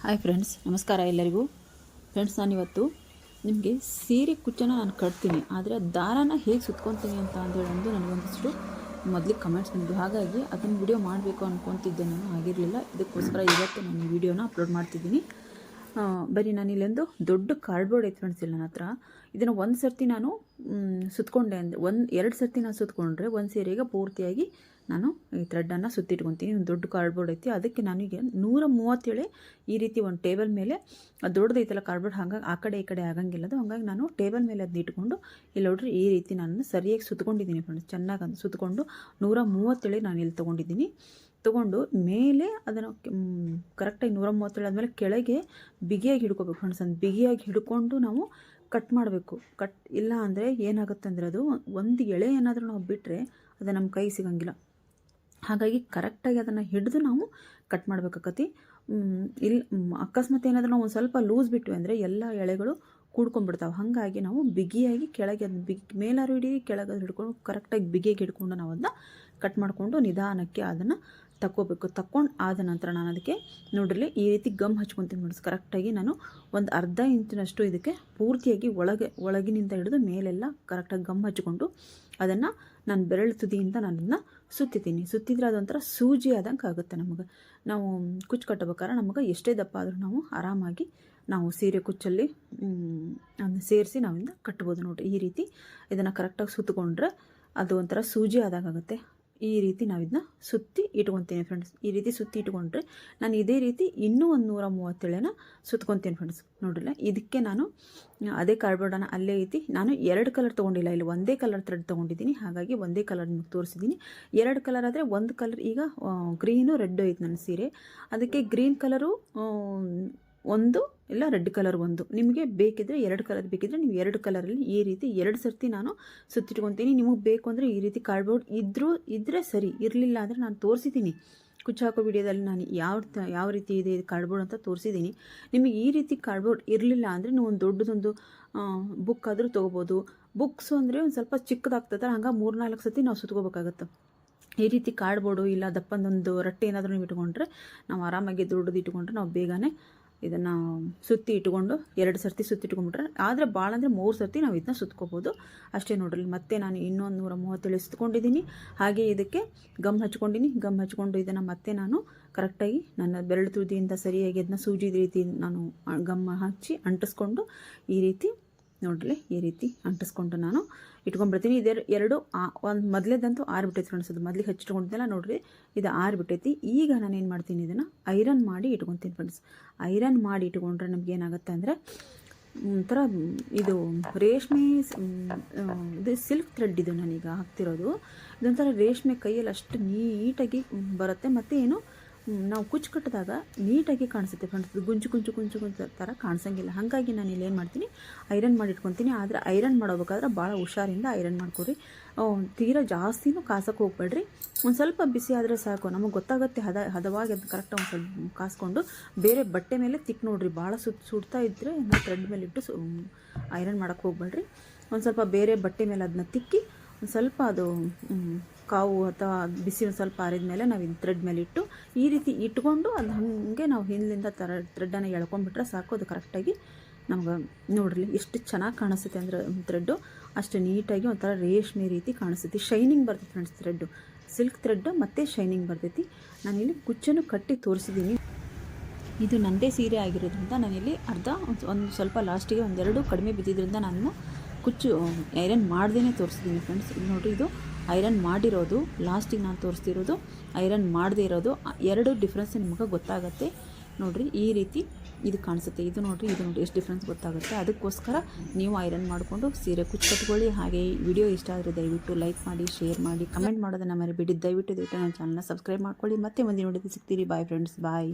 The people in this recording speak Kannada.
ಹಾಯ್ ಫ್ರೆಂಡ್ಸ್, ನಮಸ್ಕಾರ ಎಲ್ಲರಿಗೂ. ಫ್ರೆಂಡ್ಸ್, ನಾನಿವತ್ತು ನಿಮಗೆ ಸೀರೆ ಕುಚ್ಚನ್ನು ನಾನು ಕಟ್ತೀನಿ, ಆದರೆ ದಾರಾನ ಹೇಗೆ ಸುತ್ಕೊತೀನಿ ಅಂತ ಅಂದೇಳಂದು ನನಗೊಂದಿಷ್ಟು ಮೊದಲಿಗೆ ಕಮೆಂಟ್ಸ್ ಬಂದಿದ್ದು. ಹಾಗಾಗಿ ಅದನ್ನು ವಿಡಿಯೋ ಮಾಡಬೇಕು ಅಂದ್ಕೊತಿದ್ದೆ, ನಾನು ಆಗಿರಲಿಲ್ಲ. ಇದಕ್ಕೋಸ್ಕರ ಇವತ್ತು ನಾನು ಈ ವಿಡಿಯೋನ ಅಪ್ಲೋಡ್ ಮಾಡ್ತಿದ್ದೀನಿ. ಬರೀ ನಾನು ಇಲ್ಲೊಂದು ದೊಡ್ಡ ಕಾರ್ಡ್ಬೋರ್ಡ್ ಐತೆ ಫ್ರೆಂಡ್ಸ್, ಇಲ್ಲ ನನ್ನ ಹತ್ರ. ಇದನ್ನು ಒಂದು ಸರ್ತಿ ನಾನು ಸುತ್ಕೊಂಡೆ ಅಂದರೆ ಎರಡು ಸರ್ತಿ ನಾನು ಸುತ್ಕೊಂಡ್ರೆ ಒಂದು ಸೀರೆಗೆ ಪೂರ್ತಿಯಾಗಿ ನಾನು ಈ ಥ್ರೆಡ್ಡನ್ನು ಸುತ್ತಿಟ್ಕೊತೀನಿ. ಒಂದು ದೊಡ್ಡ ಕಾರ್ಡ್ಬೋರ್ಡ್ ಐತಿ, ಅದಕ್ಕೆ ನನಗೆ 137 ಈ ರೀತಿ ಒಂದು ಟೇಬಲ್ ಮೇಲೆ, ಅದು ದೊಡ್ಡದೈತಲ್ಲ ಕಾರ್ಡ್ಬೋರ್ಡ್, ಹಾಗಾಗಿ ಆ ಕಡೆ ಈ ಕಡೆ ಆಗಂಗಿಲ್ಲ ಅದು. ಹಾಗಾಗಿ ನಾನು ಟೇಬಲ್ ಮೇಲೆ ಅದನ್ನ ಇಟ್ಕೊಂಡು ಇಲ್ಲಿ ನೋಡ್ರಿ ಈ ರೀತಿ ನಾನು ಸರಿಯಾಗಿ ಸುತ್ಕೊಂಡಿದ್ದೀನಿ ಫ್ರೆಂಡ್ಸ್. ಚೆನ್ನಾಗಿ ಅದು ಸುತ್ಕೊಂಡು 137 ನಾನು ಇಲ್ಲಿ ತೊಗೊಂಡು ಮೇಲೆ ಅದನ್ನು ಕರೆಕ್ಟಾಗಿ 137 ಆದಮೇಲೆ ಕೆಳಗೆ ಬಿಗಿಯಾಗಿ ಹಿಡ್ಕೋಬೇಕು ಫ್ರೆಂಡ್ಸ್. ಅದು ಬಿಗಿಯಾಗಿ ಹಿಡ್ಕೊಂಡು ನಾವು ಕಟ್ ಮಾಡಬೇಕು. ಇಲ್ಲ ಅಂದರೆ ಏನಾಗುತ್ತೆ ಅಂದರೆ ಅದು ಒಂದು ಎಳೆ ಏನಾದರೂ ನಾವು ಬಿಟ್ಟರೆ ಅದು ನಮ್ಮ ಕೈ ಸಿಗೋಂಗಿಲ್ಲ. ಹಾಗಾಗಿ ಕರೆಕ್ಟಾಗಿ ಅದನ್ನು ಹಿಡಿದು ನಾವು ಕಟ್ ಮಾಡಬೇಕಾಗತ್ತೆ. ಇಲ್ಲಿ ಅಕಸ್ಮಾತ್ ಏನಾದರೂ ನಾವು ಒಂದು ಸ್ವಲ್ಪ ಲೂಸ್ ಬಿಟ್ವಿ ಅಂದರೆ ಎಲ್ಲ ಎಳೆಗಳು ಕೂಡ್ಕೊಂಡ್ಬಿಡ್ತಾವೆ. ಹಾಗಾಗಿ ನಾವು ಬಿಗಿಯಾಗಿ ಕೆಳಗೆ ಅದನ್ನ ಮೇಲಾರು ಹಿಡಿ ಕೆಳಗೆ ಹಿಡ್ಕೊಂಡು ಕರೆಕ್ಟಾಗಿ ಬಿಗಿಯಾಗಿ ಹಿಡ್ಕೊಂಡು ನಾವು ಅದನ್ನ ಕಟ್ ಮಾಡಿಕೊಂಡು ನಿಧಾನಕ್ಕೆ ಅದನ್ನು ತಕ್ಕೋಬೇಕು. ತಕ್ಕೊಂಡು ಆದ ನಂತರ ನಾನು ಅದಕ್ಕೆ ನೋಡ್ರಿ ಈ ರೀತಿ ಗಮ್ ಹಚ್ಕೊತೀನಿ ನೋಡಿ. ಕರೆಕ್ಟಾಗಿ ನಾನು ಒಂದು ಅರ್ಧ ಇಂಚಿನಷ್ಟು ಇದಕ್ಕೆ ಪೂರ್ತಿಯಾಗಿ ಒಳಗಿನಿಂದ ಹಿಡಿದು ಮೇಲೆಲ್ಲ ಕರೆಕ್ಟಾಗಿ ಗಮ್ ಹಚ್ಕೊಂಡು ಅದನ್ನು ನಾನು ಬೆರಳು ತುದಿಯಿಂದ ನಾನು ಅದನ್ನು ಸುತ್ತಿದ್ದೀನಿ. ಸುತ್ತಿದ್ರೆ ಅದೊಂಥರ ಸೂಜಿ ಆದಂಗೆ ಆಗುತ್ತೆ ನಮಗೆ. ನಾವು ಕುಚ್ಚು ಕಟ್ಟಬೇಕಾದ್ರೆ ನಮಗೆ ಎಷ್ಟೇ ದಪ್ಪ ಆದರೂ ನಾವು ಆರಾಮಾಗಿ ನಾವು ಸೀರೆ ಕುಚ್ಚಲ್ಲಿ ಅದನ್ನು ಸೇರಿಸಿ ನಾವಿಂದ ಕಟ್ಬೋದು ನೋಡಿರಿ. ಈ ರೀತಿ ಇದನ್ನು ಕರೆಕ್ಟಾಗಿ ಸುತ್ತಕೊಂಡ್ರೆ ಅದು ಒಂಥರ ಸೂಜಿ ಆದಾಗುತ್ತೆ. ಈ ರೀತಿ ನಾವು ಇದನ್ನ ಸುತ್ತಿ ಇಟ್ಕೊತೀನಿ ಫ್ರೆಂಡ್ಸ್. ಈ ರೀತಿ ಸುತ್ತಿ ಇಟ್ಕೊಂಡ್ರೆ ನಾನು ಇದೇ ರೀತಿ ಇನ್ನೂ ಒಂದು 137 ಸುತ್ಕೊತೀನಿ ಫ್ರೆಂಡ್ಸ್. ನೋಡಿಲ್ಲ, ಇದಕ್ಕೆ ನಾನು ಅದೇ ಕಾರ್ಡ್ಬೋರ್ಡನ್ನು ಅಲ್ಲೇ ಐತಿ. ನಾನು 2 ಕಲರ್ ತೊಗೊಂಡಿಲ್ಲ, ಇಲ್ಲಿ ಒಂದೇ ಕಲರ್ ಥ್ರೆಡ್ ತೊಗೊಂಡಿದ್ದೀನಿ. ಹಾಗಾಗಿ ಒಂದೇ ಕಲರ್ ನಿಮಗೆ ತೋರಿಸಿದ್ದೀನಿ. 2 ಕಲರ್ ಆದರೆ ಒಂದು ಕಲರ್, ಈಗ ಗ್ರೀನು ರೆಡ್ ಐತೆ ನನ್ನ ಸೀರೆ, ಅದಕ್ಕೆ ಗ್ರೀನ್ ಕಲರು ಒಂದು, ಇಲ್ಲ ರೆಡ್ ಕಲರ್ ಒಂದು. ನಿಮಗೆ ಬೇಕಿದ್ರೆ 2 ಕಲರ್ ಬೇಕಿದ್ರೆ ನೀವು 2 ಕಲರಲ್ಲಿ ಈ ರೀತಿ 2 ಸರ್ತಿ ನಾನು ಸುತ್ತಿಟ್ಕೊತೀನಿ. ನಿಮಗೆ ಬೇಕು ಅಂದರೆ ಈ ರೀತಿ ಕಾರ್ಡ್ಬೋರ್ಡ್ ಇದ್ದರೆ ಸರಿ, ಇರಲಿಲ್ಲ ಅಂದರೆ ನಾನು ತೋರಿಸಿದ್ದೀನಿ ಕುಚ್ಚು ಹಾಕೋ ವಿಡಿಯೋದಲ್ಲಿ. ನಾನು ಯಾವ ರೀತಿ ಇದೆ ಕಾರ್ಡ್ಬೋರ್ಡ್ ಅಂತ ತೋರಿಸಿದ್ದೀನಿ. ನಿಮಗೆ ಈ ರೀತಿ ಕಾರ್ಡ್ಬೋರ್ಡ್ ಇರಲಿಲ್ಲ ಅಂದರೆ ನೀವು ಒಂದು ದೊಡ್ಡದೊಂದು ಬುಕ್ ಆದರೂ ತೊಗೋಬೋದು. ಬುಕ್ಸು ಅಂದರೆ ಒಂದು ಸ್ವಲ್ಪ ಚಿಕ್ಕದಾಗ್ತದೆ, ಹಂಗೆ 3-4 ಸರ್ತಿ ನಾವು ಸುತ್ಕೋಬೇಕಾಗತ್ತೆ. ಈ ರೀತಿ ಕಾರ್ಡ್ಬೋರ್ಡು ಇಲ್ಲ ದಪ್ಪಂದೊಂದು ರಟ್ಟೆ ಏನಾದರೂ ನೀವು ಇಟ್ಕೊಂಡ್ರೆ, ನಾವು ಆರಾಮಾಗಿ ದೊಡ್ಡದು ಇಟ್ಕೊಂಡ್ರೆ ನಾವು ಬೇಗನೆ ಇದನ್ನು ಸುತ್ತಿ ಇಟ್ಕೊಂಡು 2 ಸರ್ತಿ ಸುತ್ತಿಟ್ಕೊಂಡ್ಬಿಟ್ರೆ, ಆದರೆ ಭಾಳ ಅಂದರೆ 3 ಸರ್ತಿ ನಾವು ಇದನ್ನ ಸುತ್ಕೋಬೋದು ಅಷ್ಟೇ ನೋಡ್ರಿ. ಮತ್ತೆ ನಾನು ಇನ್ನೊಂದು 137 ಸುತ್ಕೊಂಡಿದ್ದೀನಿ. ಹಾಗೆ ಇದಕ್ಕೆ ಗಮ್ ಹಚ್ಕೊಂಡು ಇದನ್ನು ಮತ್ತೆ ನಾನು ಕರೆಕ್ಟಾಗಿ ನನ್ನ ಬೆರಳು ತುದಿಯಿಂದ ಸರಿಯಾಗಿ ಅದನ್ನ ಸೂಜಿ ರೀತಿ ನಾನು ಗಮ್ ಹಚ್ಚಿ ಅಂಟಿಸ್ಕೊಂಡು ಈ ರೀತಿ ನೋಡ್ರಿ ಈ ರೀತಿ ಅಂಟಿಸ್ಕೊಂಡು ನಾನು ಇಟ್ಕೊಂಡ್ಬಿಡ್ತೀನಿ. ಎರಡು ಒಂದು ಮೊದಲೇದಂತೂ ಆರಿಬಿಟ್ಟೈತಿ ಫ್ರೆಂಡ್ಸ್. ಅದು ಮೊದಲಿಗೆ ಹಚ್ಚಿಟ್ಕೊಂಡಿದ್ದೆಲ್ಲ ನೋಡ್ರಿ, ಇದು ಆರಿಬಿಟ್ಟೈತಿ. ಈಗ ನಾನು ಏನು ಮಾಡ್ತೀನಿ, ಇದನ್ನು ಐರನ್ ಮಾಡಿ ಇಟ್ಕೊತೀನಿ ಫ್ರೆಂಡ್ಸ್. ಐರನ್ ಮಾಡಿ ಇಟ್ಕೊಂಡ್ರೆ ನಮ್ಗೆ ಏನಾಗುತ್ತೆ ಅಂದರೆ ಒಂಥರ ಇದು ರೇಷ್ಮೆ, ಇದು ಸಿಲ್ಕ್ ಥ್ರೆಡ್, ಇದು ನಾನೀಗ ಹಾಕ್ತಿರೋದು. ಇದೊಂಥರ ರೇಷ್ಮೆ ಕೈಯಲ್ಲಿ ಅಷ್ಟು ನೀಟಾಗಿ ಬರುತ್ತೆ. ಮತ್ತು ಏನು ನಾವು ಕುಚ್ಚು ಕಟ್ಟಿದಾಗ ನೀಟಾಗಿ ಕಾಣಿಸುತ್ತೆ ಫ್ರೆಂಡ್ಸ್. ಗುಂಚು ಥರ ಕಾಣಿಸಂಗಿಲ್ಲ. ಹಾಗಾಗಿ ನಾನು ಇಲ್ಲಿ ಏನು ಮಾಡ್ತೀನಿ, ಐರನ್ ಮಾಡಿ ಇಟ್ಕೊತೀನಿ. ಆದರೆ ಐರನ್ ಮಾಡೋಬೇಕಾದ್ರೆ ಭಾಳ ಹುಷಾರಿಂದ ಐರನ್ ಮಾಡ್ಕೊರಿ. ತೀರಾ ಜಾಸ್ತಿನೂ ಕಾಸಕ್ಕೆ ಹೋಗ್ಬೇಡ್ರಿ. ಒಂದು ಸ್ವಲ್ಪ ಬಿಸಿ ಆದರೆ ಸಾಕು, ನಮಗೆ ಗೊತ್ತಾಗುತ್ತೆ ಹದವಾಗಿ ಅದು ಕರೆಕ್ಟಾಗಿ ಒಂದು ಸ್ವಲ್ಪ ಕಾಸ್ಕೊಂಡು ಬೇರೆ ಬಟ್ಟೆ ಮೇಲೆ ನೋಡ್ರಿ. ಭಾಳ ಸುಡ್ತಾ ಇದ್ದರೆ ನಾವು ಥ್ರೆಡ್ ಮೇಲೆ ಇಟ್ಟು ಐರನ್ ಮಾಡೋಕ್ಕೆ ಹೋಗ್ಬೇಡ್ರಿ. ಒಂದು ಸ್ವಲ್ಪ ಬೇರೆ ಬಟ್ಟೆ ಮೇಲೆ ಅದನ್ನ ತಿಕ್ಕಿ ಒಂದು ಸ್ವಲ್ಪ ಅದು ಕಾವು ಅಥವಾ ಬಿಸಿ ಒಂದು ಸ್ವಲ್ಪ ಆರಿದ ಮೇಲೆ ನಾವು ಇದು ಥ್ರೆಡ್ ಮೇಲೆ ಇಟ್ಟು ಈ ರೀತಿ ಇಟ್ಕೊಂಡು ಅದು ಹಾಗೆ ನಾವು ಹಿಂದಿಂದ ಥ್ರೆಡ್ಡನ್ನು ಎಳ್ಕೊಂಡ್ಬಿಟ್ರೆ ಸಾಕು. ಅದು ಕರೆಕ್ಟಾಗಿ ನಮ್ಗೆ ನೋಡ್ರಿ ಎಷ್ಟು ಚೆನ್ನಾಗಿ ಕಾಣಿಸುತ್ತೆ ಅಂದರೆ ಥ್ರೆಡ್ಡು ಅಷ್ಟು ನೀಟಾಗಿ ಒಂಥರ ರೇಷ್ಮೆ ರೀತಿ ಕಾಣಿಸುತ್ತೆ. ಶೈನಿಂಗ್ ಬರ್ತೈತೆ ಫ್ರೆಂಡ್ಸ್ ಥ್ರೆಡ್ಡು, ಸಿಲ್ಕ್ ಥ್ರೆಡ್ ಮತ್ತು ಶೈನಿಂಗ್ ಬರ್ತೈತಿ. ನಾನಿಲ್ಲಿ ಕುಚ್ಚನ್ನು ಕಟ್ಟಿ ತೋರಿಸಿದ್ದೀನಿ. ಇದು ನನ್ನದೇ ಸೀರೆ ಆಗಿರೋದ್ರಿಂದ ನಾನಿಲ್ಲಿ ಒಂದು ಸ್ವಲ್ಪ ಲಾಸ್ಟಿಗೆ 1-2 ಕಡಿಮೆ ಬಿದ್ದಿದ್ದರಿಂದ ನಾನು ಕುಚ್ಚು ಐರನ್ ಮಾಡ್ದೇ ತೋರಿಸ್ತೀನಿ ಫ್ರೆಂಡ್ಸ್. ಇದು ನೋಡಿರಿ, ಇದು ಐರನ್ ಮಾಡಿರೋದು, ಲಾಸ್ಟಿಗೆ ನಾನು ತೋರಿಸ್ತಿರೋದು ಐರನ್ ಮಾಡದೇ ಇರೋದು. 2 ಡಿಫ್ರೆನ್ಸ್ ನಿಮಗೆ ಗೊತ್ತಾಗುತ್ತೆ ನೋಡಿರಿ. ಈ ರೀತಿ ಇದು ಕಾಣಿಸುತ್ತೆ, ಇದು ನೋಡಿರಿ, ಇದು ನೋಡಿ ಎಷ್ಟು ಡಿಫ್ರೆನ್ಸ್ ಗೊತ್ತಾಗುತ್ತೆ. ಅದಕ್ಕೋಸ್ಕರ ನೀವು ಐರನ್ ಮಾಡಿಕೊಂಡು ಸೀರೆ ಕುಚ್ಚು ಕಟ್ಕೊಳ್ಳಿ. ಹಾಗೆ ಈ ವಿಡಿಯೋ ಇಷ್ಟ ಆದರೆ ದಯವಿಟ್ಟು ಲೈಕ್ ಮಾಡಿ, ಶೇರ್ ಮಾಡಿ, ಕಮೆಂಟ್ ಮಾಡೋದನ್ನು ಮರಿಬೇಡಿ. ದಯವಿಟ್ಟು ನನ್ನ ಚಾನಲ್ನ ಸಬ್ಸ್ಕ್ರೈಬ್ ಮಾಡ್ಕೊಳ್ಳಿ. ಮತ್ತೆ ಮುಂದಿನ ವಿಡಿಯೋದಲ್ಲಿ ಸಿಗ್ತೀರಿ. ಬಾಯ್ ಫ್ರೆಂಡ್ಸ್, ಬಾಯ್.